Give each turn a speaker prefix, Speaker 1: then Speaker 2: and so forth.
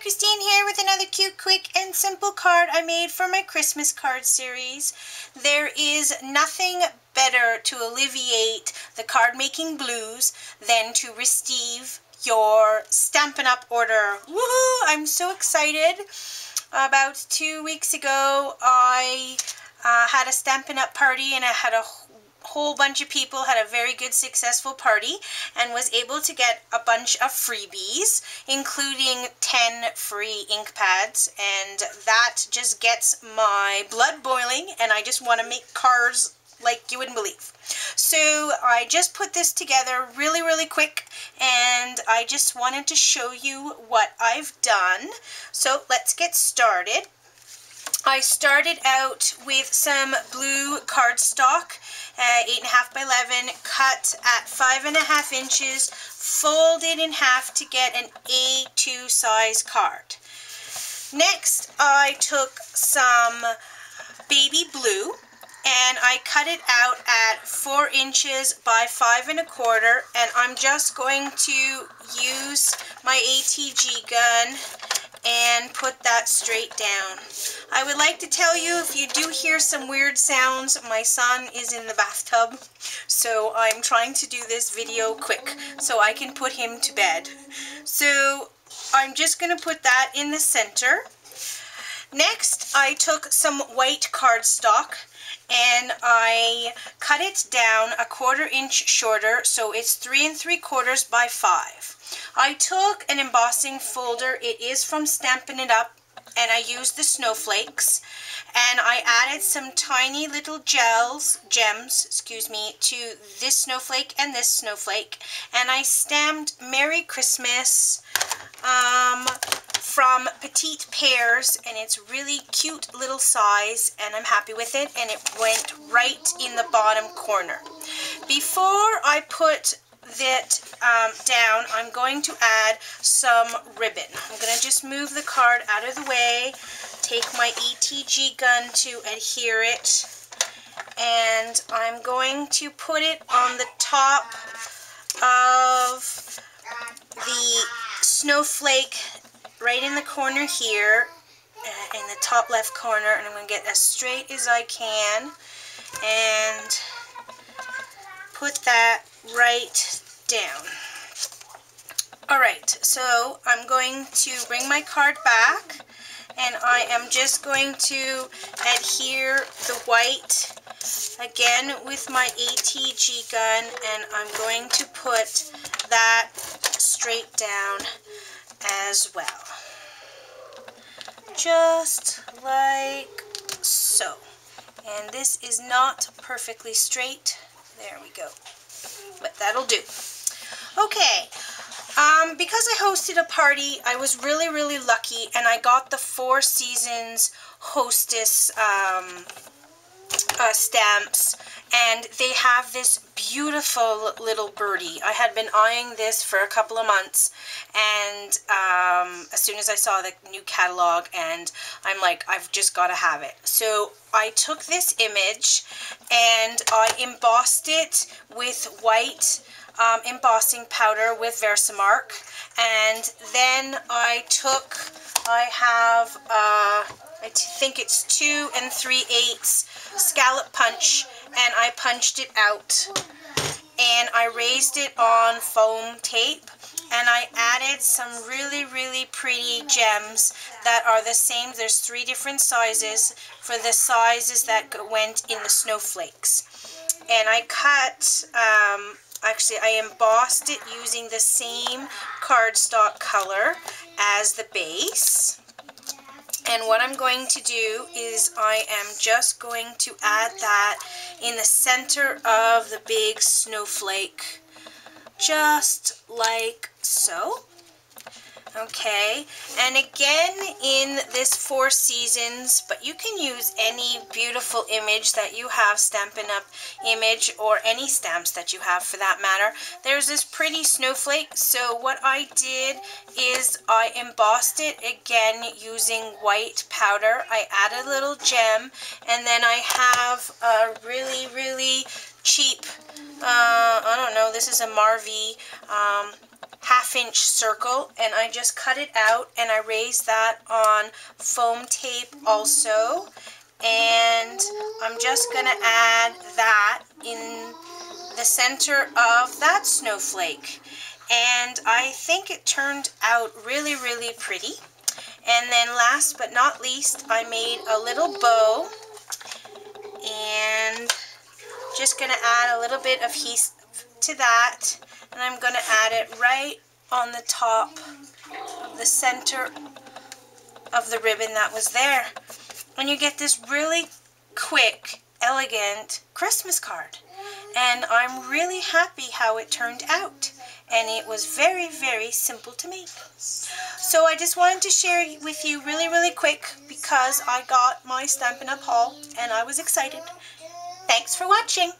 Speaker 1: Christine here with another cute, quick, and simple card I made for my Christmas card series. There is nothing better to alleviate the card making blues than to receive your Stampin' Up! Order. Woohoo! I'm so excited. About 2 weeks ago, I had a Stampin' Up! Party, and I had a whole bunch of people, had a very good successful party, and was able to get a bunch of freebies, including 10 free ink pads, and that just gets my blood boiling, and I just want to make cards like you wouldn't believe. So I just put this together really quick, and I just wanted to show you what I've done. So let's get started. I started out with some blue cardstock, 8.5 by 11, cut at 5.5 inches, folded in half to get an A2 size card. Next, I took some baby blue and I cut it out at 4 inches by 5 1/4, and I'm just going to use my ATG gun and put that straight down. I would like to tell you, if you do hear some weird sounds, my son is in the bathtub, so I'm trying to do this video quick so I can put him to bed. So I'm just going to put that in the center. Next, I took some white cardstock and I cut it down a 1/4 inch shorter, so it's 3 3/4 by 5. I took an embossing folder. It is from Stampin' It Up, and I used the snowflakes, and I added some tiny little gems, to this snowflake and this snowflake, and I stamped Merry Christmas from Petite Pears, and it's really cute little size, and I'm happy with it, and it went right in the bottom corner. Before I put that down, I'm going to add some ribbon. I'm going to just move the card out of the way, take my ATG gun to adhere it, and I'm going to put it on the top of the snowflake right in the corner here, in the top left corner, and I'm going to get as straight as I can and put that right down. Alright, so I'm going to bring my card back, and I am just going to adhere the white again with my ATG gun, and I'm going to put that straight down as well. Just like so. And this is not perfectly straight. There we go. But that'll do. Okay, because I hosted a party, I was really lucky, and I got the Four Seasons Hostess stamps, and they have this beautiful little birdie. I had been eyeing this for a couple of months, and as soon as I saw the new catalog, and I'm like, I've just got to have it. So I took this image and I embossed it with white embossing powder with Versamark, and then I think it's 2 3/8 scallop punch, and I punched it out, and I raised it on foam tape, and I added some really pretty gems that are the same. There's 3 different sizes for the sizes that went in the snowflakes, and I cut actually I embossed it using the same cardstock color as the base. And what I'm going to do is I am just going to add that in the center of the big snowflake, just like so. Okay, and again in this Four Seasons, but you can use any beautiful image that you have, Stampin' Up! Image, or any stamps that you have for that matter. There's this pretty snowflake, so what I did is I embossed it again using white powder. I added a little gem, and then I have a really cheap, I don't know, this is a Marvy 1/2-inch circle, and I just cut it out and I raised that on foam tape also. And I'm just going to add that in the center of that snowflake. And I think it turned out really, really pretty. And then last but not least, I made a little bow, and just going to add a little bit of heat to that, and I'm going to add it right on the top of the center of the ribbon that was there. And you get this really quick, elegant Christmas card. And I'm really happy how it turned out. And it was very, very simple to make. So I just wanted to share with you really, really quick because I got my Stampin' Up! Haul and I was excited. Thanks for watching.